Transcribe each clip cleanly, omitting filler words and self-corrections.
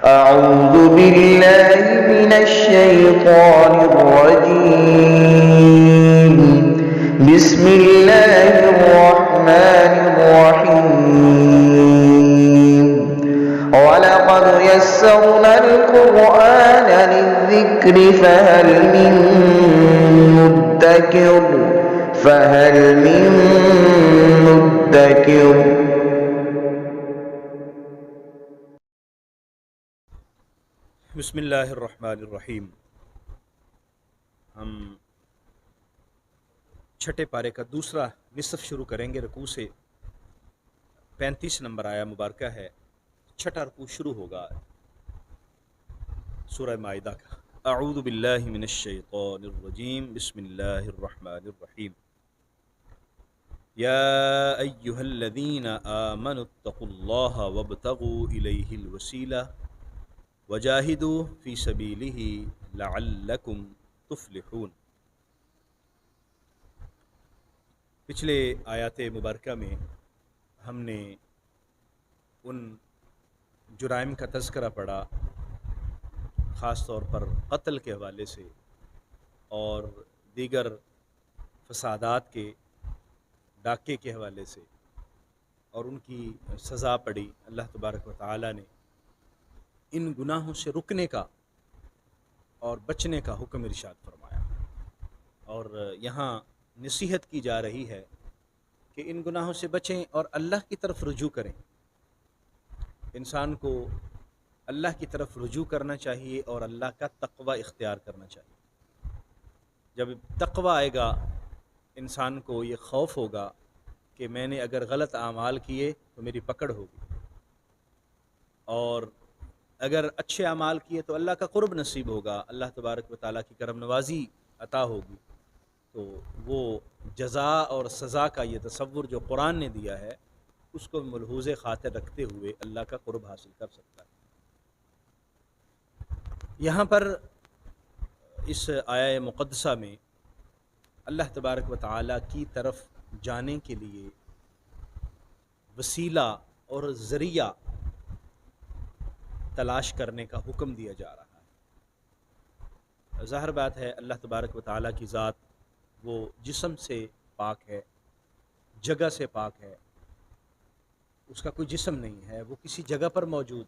أعوذ بالله من الشيطان الرجيم. بسم الله الرحمن الرحيم. ولقد يسرنا القرآن للذكر فهل من مدكر. بسم اللہ الرحمن الرحیم. ہم چھٹے پارے کا دوسرا نصف شروع کریں گے. رکوع سے 35 نمبر آیا مبارکہ ہے. چھٹا رکوع شروع ہوگا سورہ مائدہ کا. اعوذ باللہ من الشیطان الرجیم. بسم اللہ الرحمن الرحیم. یا ایہا الذین آمنوا اتقوا اللہ وابتغوا الیہ الوسیلہ وجاہدوا فی سبیلہ لعلکم تفلحون. پچھلے آیات مبارکہ میں ہم نے ان جرائم کا تذکرہ پڑھا، خاص طور پر قتل کے حوالے سے اور دیگر فسادات کے، ڈاکے کے حوالے سے، اور ان کی سزا پڑی. اللہ تبارک و تعالی نے ان گناہوں سے رکنے کا اور بچنے کا حکم ارشاد فرمایا، اور یہاں نصیحت کی جا رہی ہے کہ ان گناہوں سے بچیں اور اللہ کی طرف رجوع کریں. انسان کو اللہ کی طرف رجوع کرنا چاہیے اور اللہ کا تقوی اختیار کرنا چاہیے. جب تقوی آئے گا انسان کو یہ خوف ہوگا کہ میں نے اگر غلط اعمال کیے تو میری پکڑ ہوگی، اور اگر اچھے اعمال کیے تو اللہ کا قرب نصیب ہوگا، اللہ تبارک و تعالیٰ کی کرم نوازی عطا ہوگی. تو وہ جزا اور سزا کا یہ تصور جو قرآن نے دیا ہے اس کو ملحوظ خاطر رکھتے ہوئے اللہ کا قرب حاصل کر سکتا ہے. یہاں پر اس آیہ مقدسہ میں اللہ تبارک و تعالیٰ کی طرف جانے کے لیے وسیلہ اور ذریعہ تلاش کرنے کا حکم دیا جا رہا ہے. ظاہر بات ہے اللہ تبارک و تعالیٰ کی ذات وہ جسم سے پاک ہے، جگہ سے پاک ہے، اس کا کوئی جسم نہیں ہے، وہ کسی جگہ پر موجود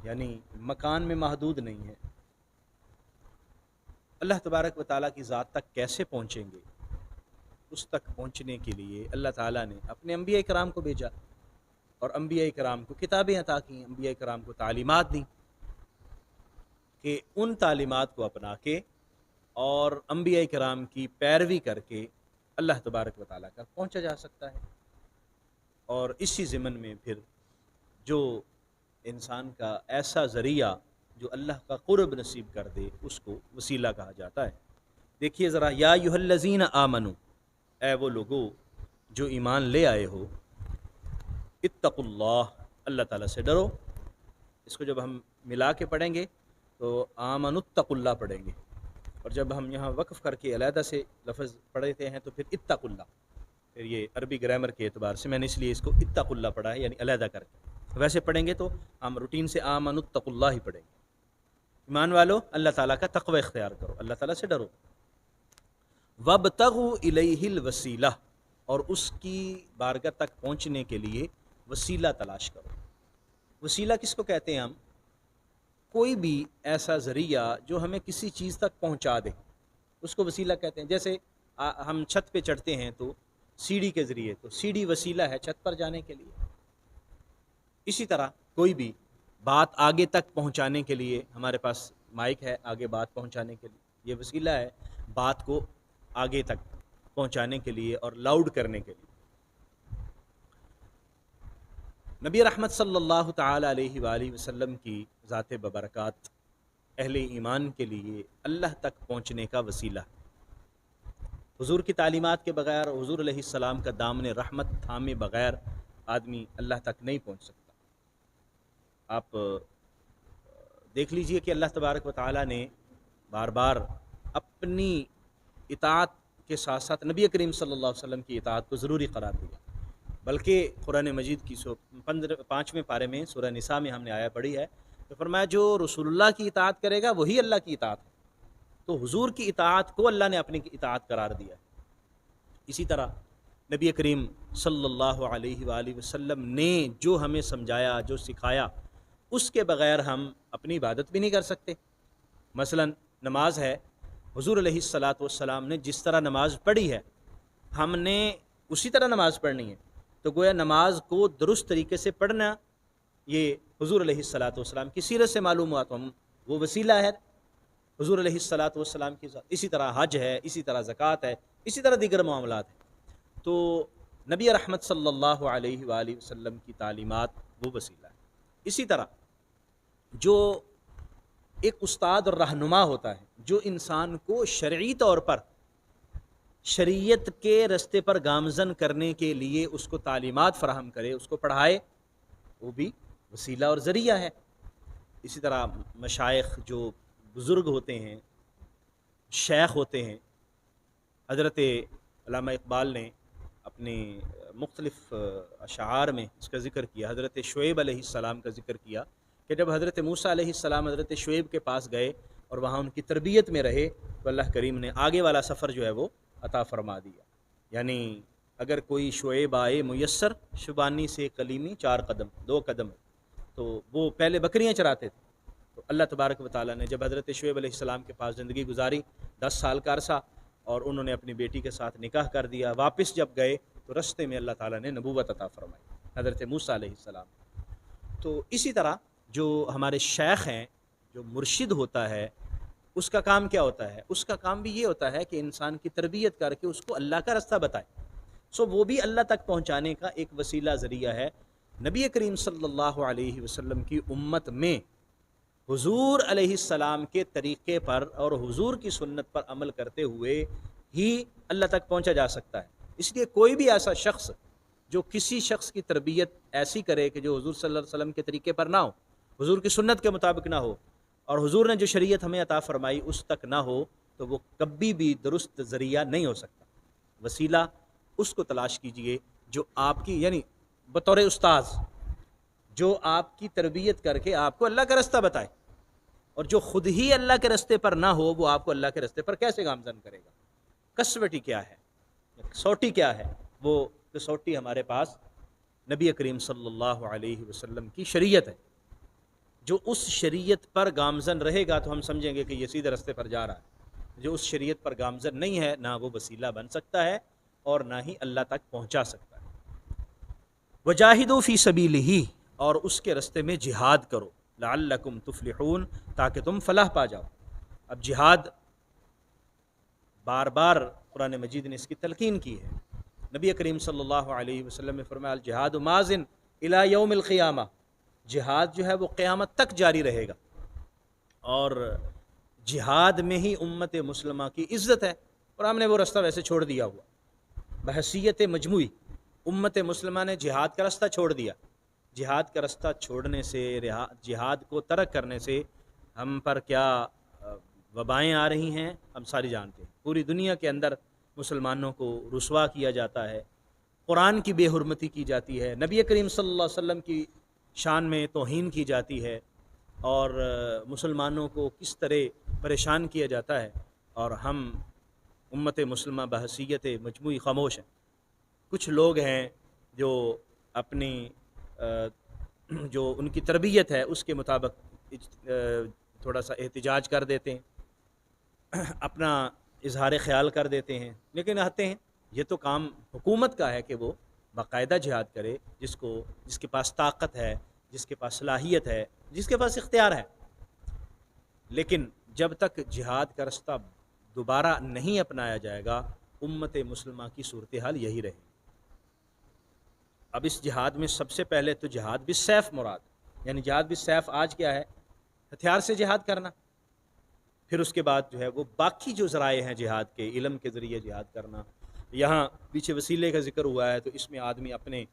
یعنی مکان میں محدود نہیں ہے. اللہ تبارک و تعالیٰ کی ذات تک کیسے پہنچیں گے؟ اس تک پہنچنے کے لیے اللہ تعالیٰ نے اپنے انبیاء کرام کو بھیجا، اور انبیاء کرام کو کتابیں عطا کیں، انبیاء کرام کو تعلیمات دیں کہ ان تعلیمات کو اپنا کے اور انبیاء کرام کی پیروی کر کے اللہ تبارک و تعالیٰ کا پہنچا جا سکتا ہے. اور اسی ضمن میں پھر جو انسان کا ایسا ذریعہ جو اللہ کا قرب نصیب کر دے اس کو وسیلہ کہا جاتا ہے. دیکھیے ذرا، یا ایھا الذین آمنوا، اے وہ لوگو جو ایمان لے آئے ہو، اتقوا اللہ، اللہ تعالیٰ سے ڈرو. اس کو جب ہم ملا کے پڑھیں گے تو آمنوا اتقوا اللہ پڑھیں گے، اور جب ہم یہاں وقف کر کے علیحدہ سے لفظ پڑھتے ہیں تو پھر اتقوا اللہ. پھر یہ عربی گرامر کے اعتبار سے میں نے اس لیے اس کو اتقوا اللہ پڑھا ہے، یعنی علیحدہ کر کے. ویسے پڑھیں گے تو ہم روٹین سے آمنوا اتقوا اللہ ہی پڑھیں گے. ایمان والو اللہ تعالیٰ کا تقوی اختیار کرو، اللہ تعالیٰ سے ڈرو. وابتغوا الیہ الوسیلہ، اور اس کی بارگاہ تک پہنچنے کے لیے وسیلہ تلاش کرو. وسیلہ کس کو کہتے ہیں؟ ہم کوئی بھی ایسا ذریعہ جو ہمیں کسی چیز تک پہنچا دے اس کو وسیلہ کہتے ہیں. جیسے ہم چھت پہ چڑھتے ہیں تو سیڑھی کے ذریعے، تو سیڑھی وسیلہ ہے چھت پر جانے کے لیے. اسی طرح کوئی بھی بات آگے تک پہنچانے کے لیے، ہمارے پاس مائک ہے آگے بات پہنچانے کے لیے، یہ وسیلہ ہے بات کو آگے تک پہنچانے کے لیے اور لاؤڈ کرنے کے لیے. نبی رحمت صلی اللہ تعالی علیہ وآلہ وسلم کی ذات ببرکات اہل ایمان کے لیے اللہ تک پہنچنے کا وسیلہ. حضور کی تعلیمات کے بغیر، حضور علیہ السلام کا دامن رحمت تھامے بغیر آدمی اللہ تک نہیں پہنچ سکتا. آپ دیکھ لیجئے کہ اللہ تبارک و تعالیٰ نے بار بار اپنی اطاعت کے ساتھ ساتھ نبی کریم صلی اللہ علیہ وسلم کی اطاعت کو ضروری قرار دیا. بلکہ قرآن مجید کی 5ویں پارے میں سورہ نساء میں ہم نے آیا پڑھی ہے، تو فرمایا جو رسول اللہ کی اطاعت کرے گا وہی اللہ کی اطاعت ہے، تو حضور کی اطاعت کو اللہ نے اپنی اطاعت قرار دیا ہے۔ اسی طرح نبی کریم صلی اللہ علیہ وآلہ وسلم نے جو ہمیں سمجھایا، جو سکھایا، اس کے بغیر ہم اپنی عبادت بھی نہیں کر سکتے۔ مثلا نماز ہے، حضور علیہ الصلاۃ والسلام نے جس طرح نماز پڑھی ہے ہم نے اسی طرح نماز پڑھنی ہے، تو گویا نماز کو درست طریقے سے پڑھنا یہ حضور علیہ الصلاۃ والسلام کی سیرت سے معلوم ہوا، تو ہم وہ وسیلہ ہے حضور علیہ الصلاۃ والسلام کی ذات۔ اسی طرح حج ہے، اسی طرح زکوٰۃ ہے، اسی طرح دیگر معاملات ہیں۔ تو نبی رحمت صلی اللہ علیہ وآلہ وسلم کی تعلیمات وہ وسیلہ ہے۔ اسی طرح جو ایک استاد اور رہنما ہوتا ہے، جو انسان کو شرعی طور پر شریعت کے رستے پر گامزن کرنے کے لیے اس کو تعلیمات فراہم کرے، اس کو پڑھائے، وہ بھی وسیلہ اور ذریعہ ہے۔ اسی طرح مشائخ جو بزرگ ہوتے ہیں، شیخ ہوتے ہیں، حضرت علامہ اقبال نے اپنے مختلف اشعار میں اس کا ذکر کیا، حضرت شعیب علیہ السلام کا ذکر کیا کہ جب حضرت موسیٰ علیہ السلام حضرت شعیب کے پاس گئے اور وہاں ان کی تربیت میں رہے تو اللہ کریم نے آگے والا سفر جو ہے وہ عطا فرما دیا۔ یعنی اگر کوئی شعیب آئے میسر، شبانی سے کلیمی 4 قدم 2 قدم، تو وہ پہلے بکریاں چراتے تھے، تو اللہ تبارک و تعالیٰ نے جب حضرت شعیب علیہ السلام کے پاس زندگی گزاری 10 سال کا عرصہ، اور انہوں نے اپنی بیٹی کے ساتھ نکاح کر دیا، واپس جب گئے تو رستے میں اللہ تعالیٰ نے نبوت عطا فرمائی حضرت موسیٰ علیہ السلام۔ تو اسی طرح جو ہمارے شیخ ہیں، جو مرشد ہوتا ہے، اس کا کام کیا ہوتا ہے؟ اس کا کام بھی یہ ہوتا ہے کہ انسان کی تربیت کر کے اس کو اللہ کا رستہ بتائے، وہ بھی اللہ تک پہنچانے کا ایک وسیلہ ذریعہ ہے۔ نبی کریم صلی اللہ علیہ وسلم کی امت میں حضور علیہ السلام کے طریقے پر اور حضور کی سنت پر عمل کرتے ہوئے ہی اللہ تک پہنچا جا سکتا ہے۔ اس لیے کوئی بھی ایسا شخص جو کسی شخص کی تربیت ایسی کرے کہ جو حضور صلی اللہ علیہ وسلم کے طریقے پر نہ ہو، حضور کی سنت کے مطابق نہ ہو، اور حضور نے جو شریعت ہمیں عطا فرمائی اس تک نہ ہو، تو وہ کبھی بھی درست ذریعہ نہیں ہو سکتا۔ وسیلہ اس کو تلاش کیجئے جو آپ کی، یعنی بطور استاذ، جو آپ کی تربیت کر کے آپ کو اللہ کا رستہ بتائے، اور جو خود ہی اللہ کے رستے پر نہ ہو وہ آپ کو اللہ کے رستے پر کیسے گامزن کرے گا؟ کسوٹی کیا ہے، کسوٹی کیا ہے؟ وہ کسوٹی ہمارے پاس نبی کریم صلی اللہ علیہ وسلم کی شریعت ہے۔ جو اس شریعت پر گامزن رہے گا تو ہم سمجھیں گے کہ یہ سیدھے رستے پر جا رہا ہے۔ جو اس شریعت پر گامزن نہیں ہے، نہ وہ وسیلہ بن سکتا ہے اور نہ ہی اللہ تک پہنچا سکتا ہے۔ وجاہدوا فی سبیلہ، اور اس کے رستے میں جہاد کرو، لعلکم تفلحون، تاکہ تم فلاح پا جاؤ۔ اب جہاد بار بار قرآن مجید نے اس کی تلقین کی ہے۔ نبی کریم صلی اللہ علیہ وسلم نے فرمایا الجہاد ماضٍ الی یوم القیامہ، جہاد جو ہے وہ قیامت تک جاری رہے گا، اور جہاد میں ہی امت مسلمہ کی عزت ہے، اور ہم نے وہ رستہ ویسے چھوڑ دیا ہوا۔ بحیثیت مجموعی امت مسلمہ نے جہاد کا رستہ چھوڑ دیا۔ جہاد کا رستہ چھوڑنے سے، جہاد کو ترک کرنے سے ہم پر کیا وبائیں آ رہی ہیں ہم ساری جانتے ہیں۔ پوری دنیا کے اندر مسلمانوں کو رسوا کیا جاتا ہے، قرآن کی بے حرمتی کی جاتی ہے، نبی کریم صلی اللہ علیہ وسلم کی شان میں توہین کی جاتی ہے، اور مسلمانوں کو کس طرح پریشان کیا جاتا ہے، اور ہم امت مسلمہ بحیثیت مجموعی خاموش ہیں۔ کچھ لوگ ہیں جو اپنی جو ان کی تربیت ہے اس کے مطابق تھوڑا سا احتجاج کر دیتے ہیں، اپنا اظہار خیال کر دیتے ہیں، لیکن آتے ہیں یہ تو کام حکومت کا ہے کہ وہ باقاعدہ جہاد کرے، جس کے پاس طاقت ہے، جس کے پاس صلاحیت ہے، جس کے پاس اختیار ہے۔ لیکن جب تک جہاد کا رستہ دوبارہ نہیں اپنایا جائے گا، امت مسلمہ کی صورتحال یہی رہے گی۔ اب اس جہاد میں سب سے پہلے تو جہاد بالسیف مراد، یعنی جہاد بالسیف آج کیا ہے؟ ہتھیار سے جہاد کرنا۔ پھر اس کے بعد جو ہے وہ باقی جو ذرائع ہیں جہاد کے، علم کے ذریعے جہاد کرنا۔ یہاں پیچھے وسیلے کا ذکر ہوا ہے، تو اس میں آدمی اپنے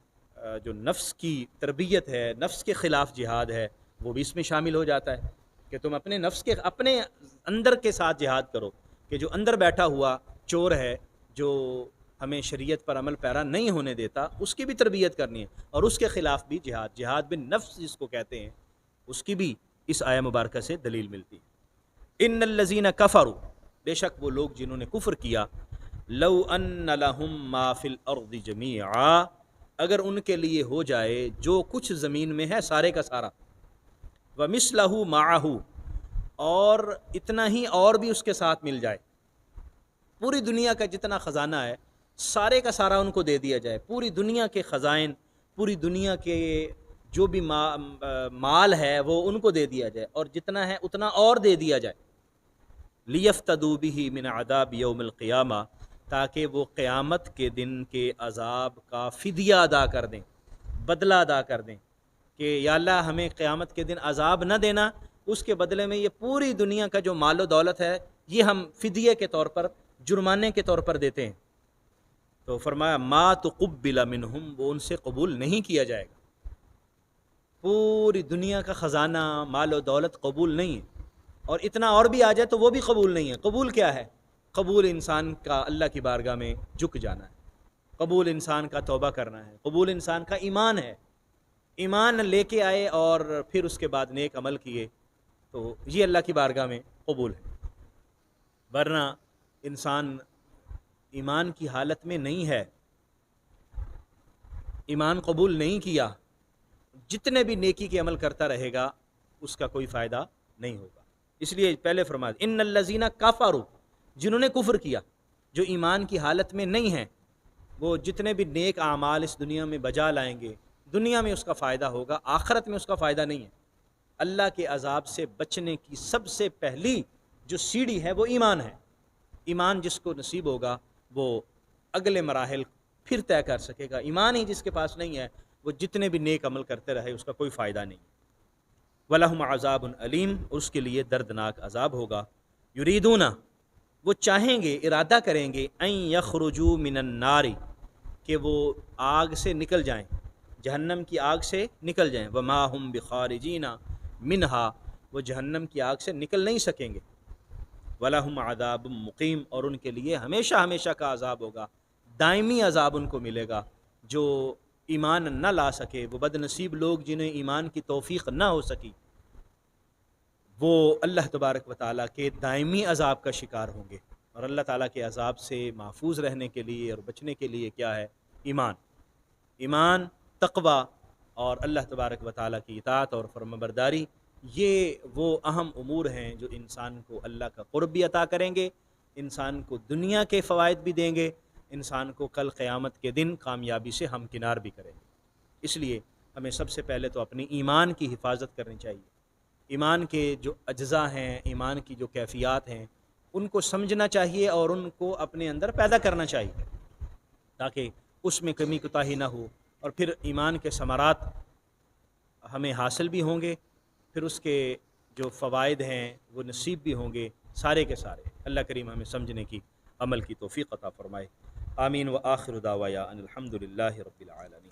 جو نفس کی تربیت ہے، نفس کے خلاف جہاد ہے، وہ بھی اس میں شامل ہو جاتا ہے کہ تم اپنے نفس کے، اپنے اندر کے ساتھ جہاد کرو، کہ جو اندر بیٹھا ہوا چور ہے، جو ہمیں شریعت پر عمل پیرا نہیں ہونے دیتا، اس کی بھی تربیت کرنی ہے، اور اس کے خلاف بھی جہاد بن نفس جس کو کہتے ہیں، اس کی بھی اس آیہ مبارکہ سے دلیل ملتی ہے۔ ان الذین کفروا، بے شک وہ لوگ جنہوں نے کفر کیا، لو ان لہم ما فی الارض جمیعا، اگر ان کے لیے ہو جائے جو کچھ زمین میں ہے سارے کا سارا، ومثلہ معہ، اور اتنا ہی اور بھی اس کے ساتھ مل جائے، پوری دنیا کا جتنا خزانہ ہے سارے کا سارا ان کو دے دیا جائے، پوری دنیا کے خزائن، پوری دنیا کے جو بھی مال ہے وہ ان کو دے دیا جائے، اور جتنا ہے اتنا اور دے دیا جائے، لیفتدوا بہ من عذاب یوم القیامہ، تاکہ وہ قیامت کے دن کے عذاب کا فدیہ ادا کر دیں، بدلہ ادا کر دیں، کہ یا اللہ ہمیں قیامت کے دن عذاب نہ دینا، اس کے بدلے میں یہ پوری دنیا کا جو مال و دولت ہے یہ ہم فدیے کے طور پر، جرمانے کے طور پر دیتے ہیں۔ تو فرمایا ما تقبل منہم، وہ ان سے قبول نہیں کیا جائے گا، پوری دنیا کا خزانہ مال و دولت قبول نہیں ہے، اور اتنا اور بھی آ جائے تو وہ بھی قبول نہیں ہے۔ قبول کیا ہے؟ قبول انسان کا اللہ کی بارگاہ میں جھک جانا ہے، قبول انسان کا توبہ کرنا ہے، قبول انسان کا ایمان ہے، ایمان لے کے آئے اور پھر اس کے بعد نیک عمل کیے تو یہ اللہ کی بارگاہ میں قبول ہے۔ ورنہ انسان ایمان کی حالت میں نہیں ہے، ایمان قبول نہیں کیا، جتنے بھی نیکی کے عمل کرتا رہے گا اس کا کوئی فائدہ نہیں ہوگا۔ اس لیے پہلے فرمایا ان الذین کفروا، جنہوں نے کفر کیا، جو ایمان کی حالت میں نہیں ہیں، وہ جتنے بھی نیک اعمال اس دنیا میں بجا لائیں گے، دنیا میں اس کا فائدہ ہوگا، آخرت میں اس کا فائدہ نہیں ہے۔ اللہ کے عذاب سے بچنے کی سب سے پہلی جو سیڑھی ہے وہ ایمان ہے۔ ایمان جس کو نصیب ہوگا وہ اگلے مراحل پھر طے کر سکے گا، ایمان ہی جس کے پاس نہیں ہے وہ جتنے بھی نیک عمل کرتے رہے اس کا کوئی فائدہ نہیں۔ وَلَهُمْ عَذَابٌ علیم، اس کے لیے دردناک عذاب ہوگا۔ یریدون، وہ چاہیں گے، ارادہ کریں گے، ان یخرجوا من النار، کہ وہ آگ سے نکل جائیں، جہنم کی آگ سے نکل جائیں، وما ہم بخارجین منہا، وہ جہنم کی آگ سے نکل نہیں سکیں گے، وَلَهُمْ عَذَابٌ مقیم، اور ان کے لیے ہمیشہ ہمیشہ کا عذاب ہوگا، دائمی عذاب ان کو ملے گا۔ جو ایمان نہ لا سکے، وہ بد نصیب لوگ جنہیں ایمان کی توفیق نہ ہو سکی، وہ اللہ تبارک و تعالیٰ کے دائمی عذاب کا شکار ہوں گے۔ اور اللہ تعالیٰ کے عذاب سے محفوظ رہنے کے لیے اور بچنے کے لیے کیا ہے؟ ایمان، ایمان، تقوی اور اللہ تبارک و تعالیٰ کی اطاعت اور فرمانبرداری، یہ وہ اہم امور ہیں جو انسان کو اللہ کا قرب بھی عطا کریں گے، انسان کو دنیا کے فوائد بھی دیں گے، انسان کو کل قیامت کے دن کامیابی سے ہمکنار بھی کریں گے۔ اس لیے ہمیں سب سے پہلے تو اپنی ایمان کی حفاظت کرنی چاہیے، ایمان کے جو اجزاء ہیں، ایمان کی جو کیفیات ہیں، ان کو سمجھنا چاہیے اور ان کو اپنے اندر پیدا کرنا چاہیے، تاکہ اس میں کمی کوتاہی نہ ہو، اور پھر ایمان کے ثمرات ہمیں حاصل بھی ہوں گے، پھر اس کے جو فوائد ہیں وہ نصیب بھی ہوں گے سارے کے سارے۔ اللہ کریم ہمیں سمجھنے کی، عمل کی توفیق عطا فرمائے۔ آمین۔ وآخر دعوایا ان الحمد للہ رب العالمین۔